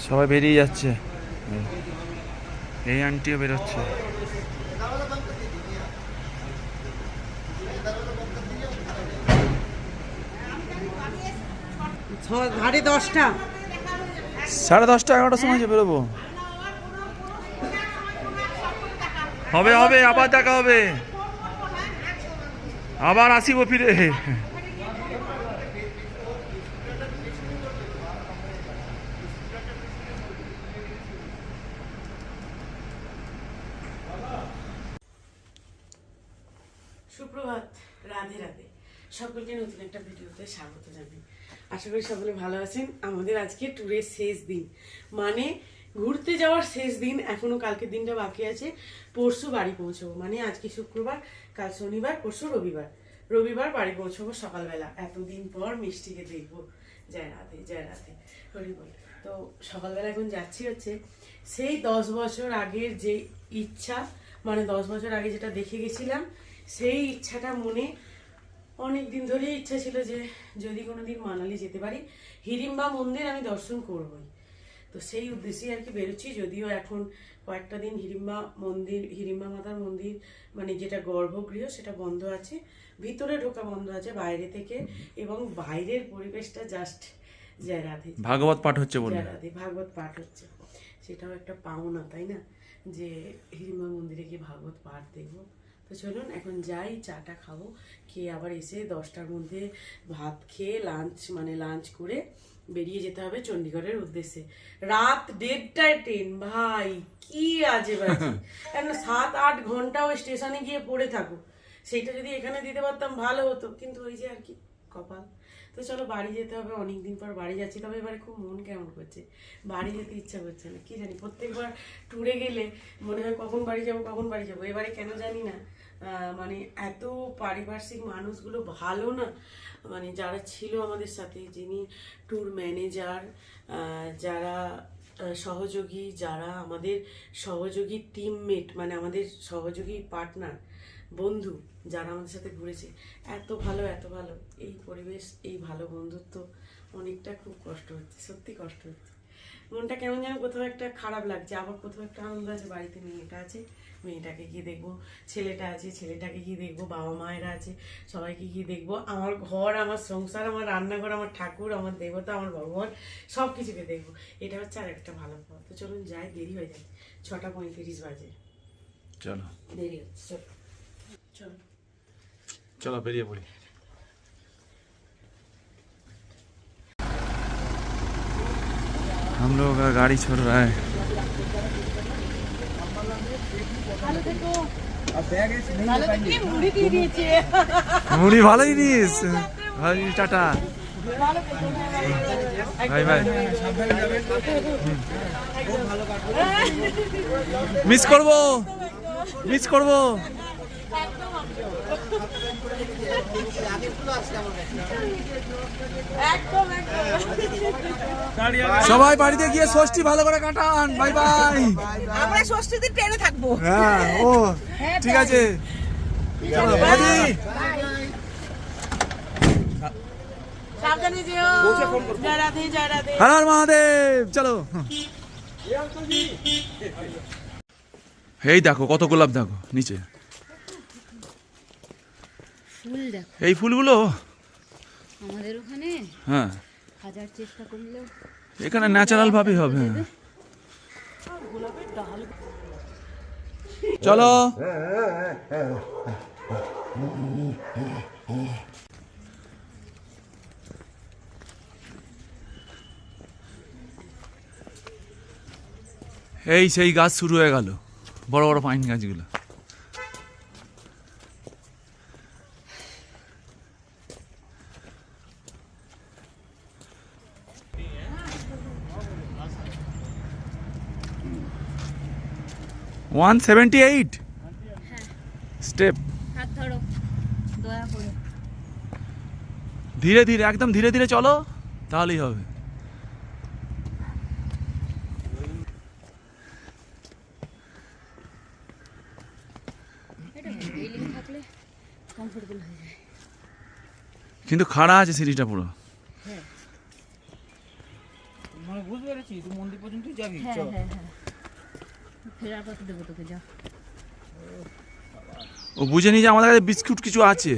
সবাই বেরিয়ে যাচ্ছে, এই আন্টিও বেরোচ্ছে। সাড়ে 10টা 11টার সময় যে বেরোবো। হবে হবে, আবার দেখা হবে, আবার আসিব ফিরে। সুপ্রভাত, রাধে রাধে। সকলকে নতুন একটা ভিডিওতে স্বাগত জানাই। আশা করি সকলে ভালো আছেন। আমাদের আজকে ট্যুরের শেষ দিন, মানে ঘুরতে যাওয়ার শেষ দিন। এখনো কালকের দিনটা বাকি আছে, পরশু বাড়ি পৌঁছবো। মানে আজকে শুক্রবার, কাল শনিবার, পরশু রবিবার। রবিবার বাড়ি পৌঁছবো সকালবেলা। এতদিন পর মিষ্টিকে দেখবো। জয় রাধে, জয় রাধে, হরি বল। তো সকালবেলা এখন যাচ্ছি হচ্ছে সেই 10 বছর আগের যে ইচ্ছা, মানে 10 বছর আগে যেটা দেখে গেছিলাম, সেই ইচ্ছাটা মনে অনেক দিন ধরেই ইচ্ছা ছিল যে যদি কোনোদিন মানালি যেতে পারি, হিড়িম্বা মন্দির আমি দর্শন করবই। তো সেই উদ্দেশ্যেই আর কি বেরোচ্ছি। যদিও এখন কয়েকটা দিন হিড়িম্বা মাতার মন্দির, মানে যেটা গর্ভগৃহ, সেটা বন্ধ আছে, ভিতরে ঢোকা বন্ধ আছে বাইরে থেকে। এবং বাইরের পরিবেশটা জাস্ট জয় রাধে, ভাগবত পাঠ হচ্ছে বলে, জয় রাধে, ভাগবত পাঠ হচ্ছে। সেটাও একটা পাওনা, তাই না, যে হিড়িম্বা মন্দিরে গিয়ে ভাগবত পাঠ দেখবো। তো চলুন এখন যাই, চাটা খাবো, খেয়ে আবার এসে 10টার মধ্যে ভাত খেয়ে লাঞ্চ করে বেরিয়ে যেতে হবে চণ্ডীগড়ের উদ্দেশ্যে। রাত 1:30টায় ট্রেন, ভাই কি আজে বাজে। কেন 7-8 ঘন্টা ওই স্টেশনে গিয়ে পড়ে থাকো, সেইটা যদি এখানে দিতে পারতাম ভালো হতো, কিন্তু ওই যে আর কি কপাল। তো চলো বাড়ি যেতে হবে, অনেকদিন পর বাড়ি যাচ্ছি। তবে এবারে খুব মন কেমন করছে, বাড়ি যেতে ইচ্ছা করছে না, কি জানি। প্রত্যেকবার ট্যুরে গেলে মনে হয় কখন বাড়ি যাবো। এবারে কেন জানি না, মানে এত পারিপার্শ্বিক মানুষগুলো ভালো না, মানে যারা ছিল আমাদের সাথে, যিনি ট্যুর ম্যানেজার, যারা সহযোগী, যারা আমাদের সহযোগী টিমমেট, মানে আমাদের সহযোগী পার্টনার, বন্ধু, যারা আমাদের সাথে ঘুরেছে, এত ভালো এই পরিবেশ, এই ভালো বন্ধুত্ব, অনেকটা খুব কষ্ট হচ্ছে, সত্যি কষ্ট হচ্ছে। মনটা কেমন যেন কোথাও একটা খারাপ লাগছে, আবার কোথাও একটা আনন্দ আছে। বাড়িতে মেয়েটা আছে, মেয়েটাকে গিয়ে দেখবো, ছেলেটা আছে, ছেলেটাকে গিয়ে দেখবো, বাবা মায়েরা আছে, সবাইকে গিয়ে দেখবো। আমার ঘর, আমার সংসার, আমার রান্নাঘর, আমার ঠাকুর, আমার দেবতা, আমার ভগবান, সব কিছুকে দেখবো। এটা হচ্ছে আর একটা ভালো পথ। তো চলুন যাই, দেরি হয়ে যায়, 6:35 বাজে। চলো দেরি হচ্ছে, চলো চলো চলো বেরিয়ে পড়ি। हम लोग का गाड़ी छोड़ रहा है। মুড়ি ভালো জিনিস, ভালো জিনিস, টাটা ভাই ভাই। মিস করবো। সবাই বাড়িতে গিয়ে ষষ্ঠী ভালো করে কাটান। Bye bye. আমরা ষষ্ঠী দিন ট্রেনে থাকবো। হ্যাঁ, ও ঠিক আছে, চলো বাড়ি। সাবধানে যেও। জয় রাধে, জয় রাধে। হর হর মহাদেব। চলো, এই দেখো কত গোলাপ, দেখো নিচে ফুল দেখো, এই ফুলগুলো আমাদের ওখানে হ্যাঁ, হাজার চেষ্টা করলেও এখানে ন্যাচারাল ভাবেই হবে। চলো, এই সেই গাছ শুরু হয়ে গেল, বড় বড় পাইন গাছগুলো। One 78 step. হাত ধরো দয়া করে। ধীরে ধীরে, একদম ধীরে ধীরে চলো, তাহলেই হবে। এটা রেলিং থাকলে কমফোর্টেবল হয়ে যায়। কিন্তু খাড়া আছে সিঁড়িটা পুরো। হ্যাঁ, বুঝতে পেরেছি, তুই মন্দির পর্যন্তই যাবি। হ্যাঁ হ্যাঁ হ্যাঁ, ফেরার পথে দেবো তোকে, যা। ও বুঝে নি যে আমাদের কাছে বিস্কুট কিছু আছে।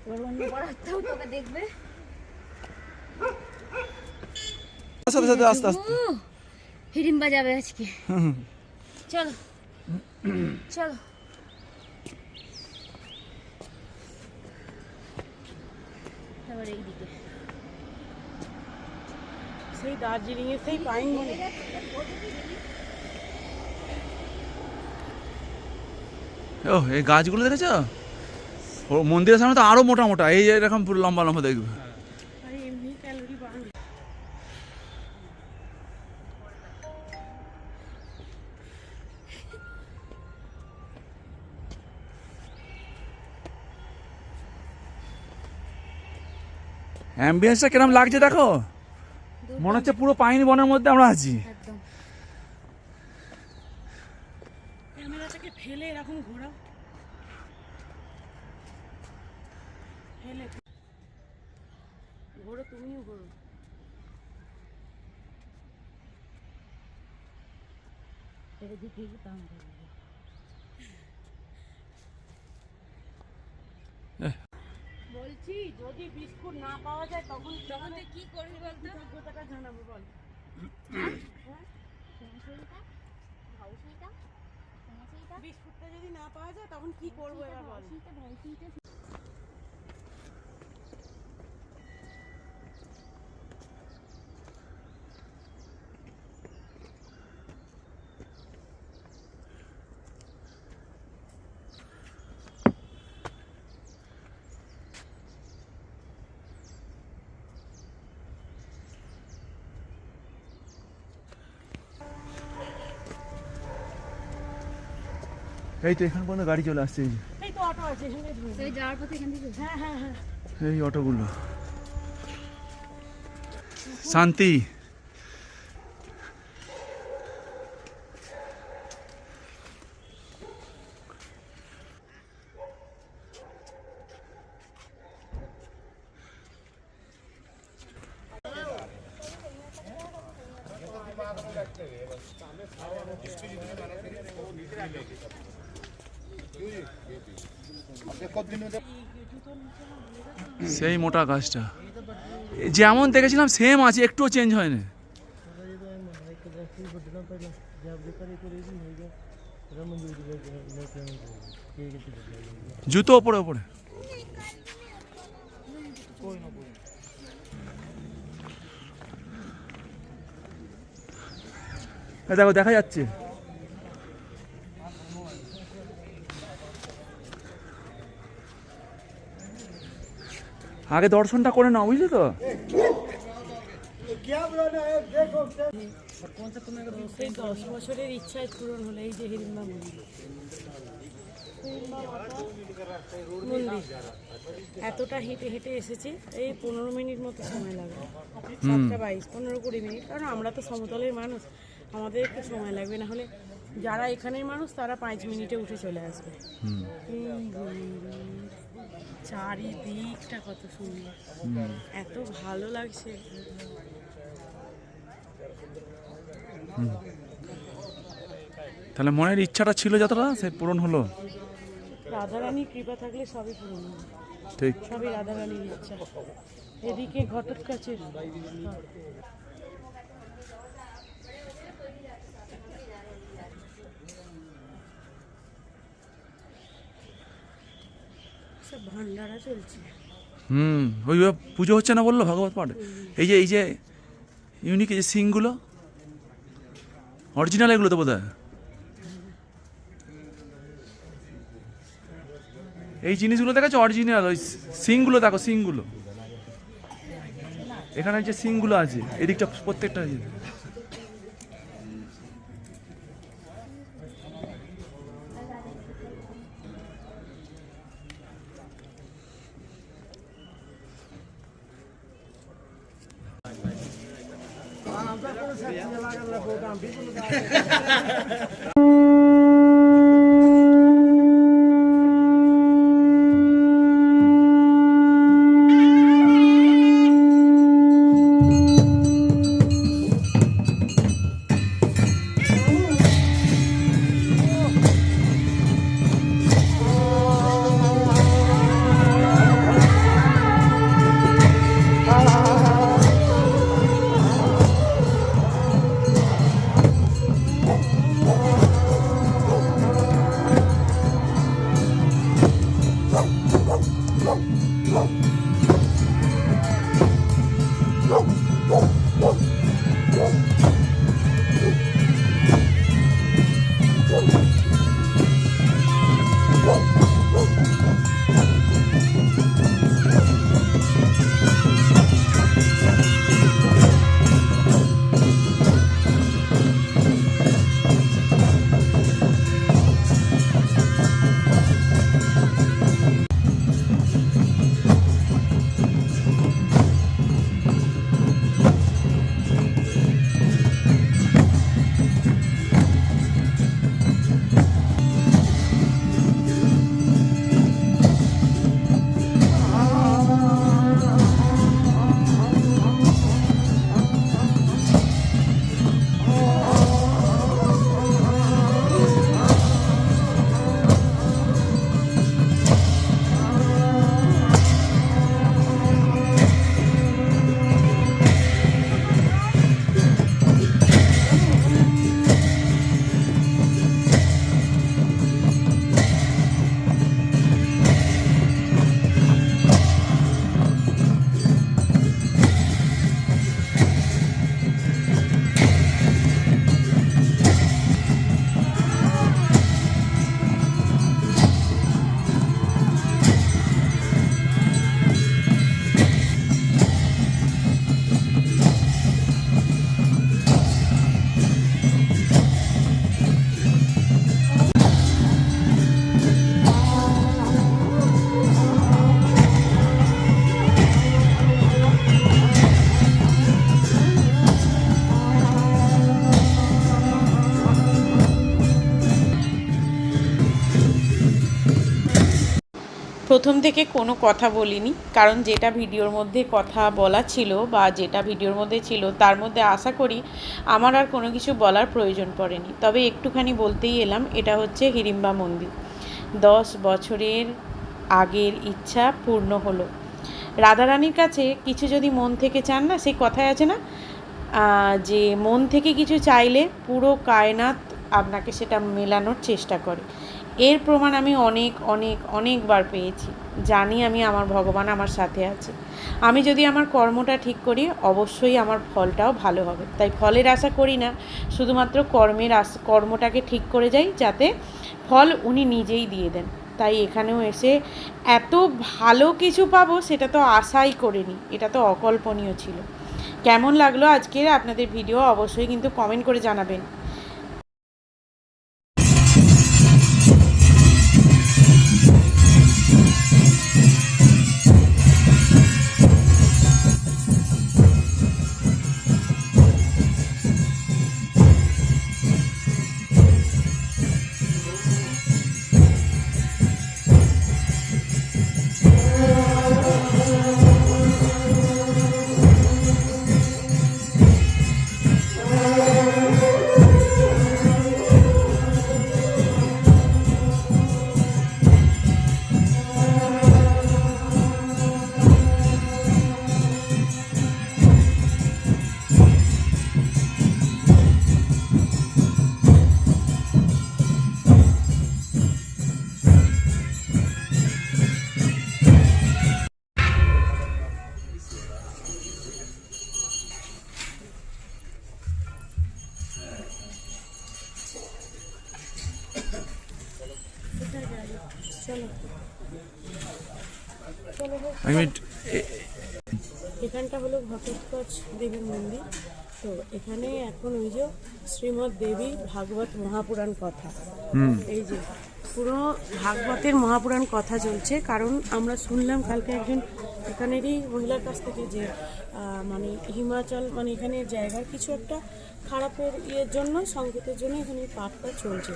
এবার অন্য পাড়াতেও তোকে দেখবে। সাথে সাথে আস্তে আস্তে। হিড়িম্বা যাবে আজকে। চলো চলো। এবার এইদিকে সেই দার্জিলিং এর সেই পাইন বনে ও এই গাছগুলো দেখেছো? ও মন্দিরের সামনে তো আরো মোটা মোটা, এই যে এরকম পুরো লম্বা লম্বা দেখবে। আরে এমনি ক্যালোরি বার্ন। অ্যাম্বিয়েন্সটা কিরম লাগছে দেখো, মনে হচ্ছে পুরো পাইন বনের মধ্যে আমরা আছি। একদম। ক্যামেরাটাকে ফেলে এরকম ঘোরাও, ফেলে ঘোরো, তুমিও ঘোরো। এদিকে তাম বলছি যদি বিস্কুট না পাওয়া যায় তখন তখন তুই কি করবি বলতো? কৃতজ্ঞতাটা জানাবো বল। বিস্কুটটা যদি না পাওয়া যায় তখন কি করবো এবার বল। এই তো এখান পর্যন্ত গাড়ি চলে আসছে, এই যে এই তো অটো আছে এখানে ধরে। এই যাওয়ার পথে এখান থেকে। হ্যাঁ হ্যাঁ হ্যাঁ, এই অটোগুলো। শান্তি। সেই মোটা গাছটা যেমন দেখেছিলাম সেম আছে, একটুও চেঞ্জ হয়নি। জুতো ওপরে ওপরে। দেখো দেখা যাচ্ছে। আগে দর্শনটা করে নাও, বুঝলি তো? সেই 10 বছরের ইচ্ছায় পূরণ হলো, এই যে হিড়িম্বা মন্দির। হিড়িম্বা মাতা মন্দির এতটা হেঁটে হেঁটে এসেছি, এই 15 মিনিট মতো সময় লাগবে। 7:22, 15-20 মিনিট, কারণ আমরা তো সমতলের মানুষ, আমাদের একটু সময় লাগবে। না হলে যারা এখানের মানুষ তারা 5 মিনিটে উঠে চলে আসবে। চারিদিকটা কত সুন্দর, এত ভালো লাগছে। তাহলে মনের ইচ্ছাটা ছিল যতটা, সে পূরণ হলো। রাধারানীর কৃপা থাকলে সবই পূরণ হবে, ঠিক। সবই রাধারানীর ইচ্ছা। এদিকে ঘটোৎকচের সব ভান্ডারা চলছে। ওই পুজো হচ্ছে না বললো ভাগবত পাঠ। এই যে ইউনিক এই যে সিংগুলো অরিজিনাল, এগুলো তো বোধ হয়। এই জিনিসগুলো দেখেছো অরিজিনাল, ওই সিংগুলো দেখো, সিংগুলো এখানে যে সিংগুলো আছে এদিকটা প্রত্যেকটা। প্রথম থেকে কোনো কথা বলিনি, কারণ যেটা ভিডিওর মধ্যে কথা বলা ছিল বা যেটা ভিডিওর মধ্যে ছিল তার মধ্যে আশা করি আমার আর কোনো কিছু বলার প্রয়োজন পড়েনি। তবে একটুখানি বলতেই এলাম, এটা হচ্ছে হিড়িম্বা মন্দির। 10 বছরের আগের ইচ্ছা পূর্ণ হলো। রাধারানীর কাছে কিছু যদি মন থেকে চান না, সেই কথায় আছে না যে মন থেকে কিছু চাইলে পুরো কায়নাত আপনাকে সেটা মেলানোর চেষ্টা করে। এর প্রমাণ আমি অনেকবার পেয়েছি। জানি আমি আমার ভগবান আমার সাথে আছে। আমি যদি আমার কর্মটা ঠিক করি অবশ্যই আমার ফলটাও ভালো হবে। তাই ফলের আশা করি না, শুধুমাত্র কর্মটাকে ঠিক করে যাই, যাতে ফল উনি নিজেই দিয়ে দেন। তাই এখানেও এসে এত ভালো কিছু পাবো সেটা তো আশাই করিনি, এটা তো অকল্পনীয় ছিল। কেমন লাগলো আজকের আপনাদের ভিডিও অবশ্যই কিন্তু কমেন্ট করে জানাবেন। এক মিনিট। এখানটা হলো ঘটোৎকচ দেবীর মন্দির। তো এখানে এখন ওই যে শ্রীমৎ দেবী ভাগবত মহাপুরাণ কথা, এই যে পুরো ভাগবতের মহাপুরাণ কথা চলছে। কারণ আমরা শুনলাম কালকে একজন এখানেরই মহিলার কাছ থেকে যে মানে হিমাচল মানে এখানে জায়গার কিছু একটা খারাপের ইয়ের জন্য, সংকেতের জন্য এখানে পাঠটা চলছে,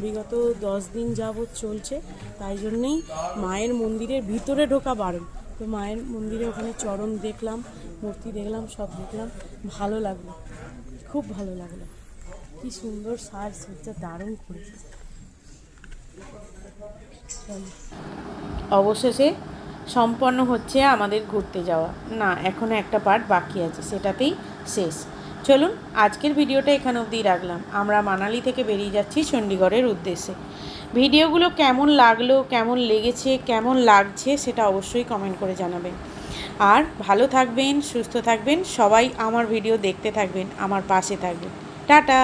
বিগত 10 দিন যাবৎ চলছে। তাই জন্যেই মায়ের মন্দিরের ভিতরে ঢোকা বারণ। তো মায়ের মন্দিরে ওখানে চরণ দেখলাম, মূর্তি দেখলাম, সব দেখলাম, ভালো লাগলো, খুব ভালো লাগলো। কি সুন্দর সাজসজ্জা, দারুণ করেছে। অবশেষে সম্পন্ন হচ্ছে আমাদের ঘুরতে যাওয়া। না, এখনও একটা পার্ট বাকি আছে, সেটাতেই শেষ। চলুন আজকের ভিডিওটা এখানে অবধি রাখলাম। আমরা মানালি থেকে বেরিয়ে যাচ্ছি চণ্ডীগড়ের উদ্দেশ্যে। ভিডিওগুলো কেমন লাগলো, কেমন লেগেছে, কেমন লাগছে সেটা অবশ্যই কমেন্ট করে জানাবেন। আর ভালো থাকবেন, সুস্থ থাকবেন, সবাই আমার ভিডিও দেখতে থাকবেন, আমার পাশে থাকবেন। টাটা।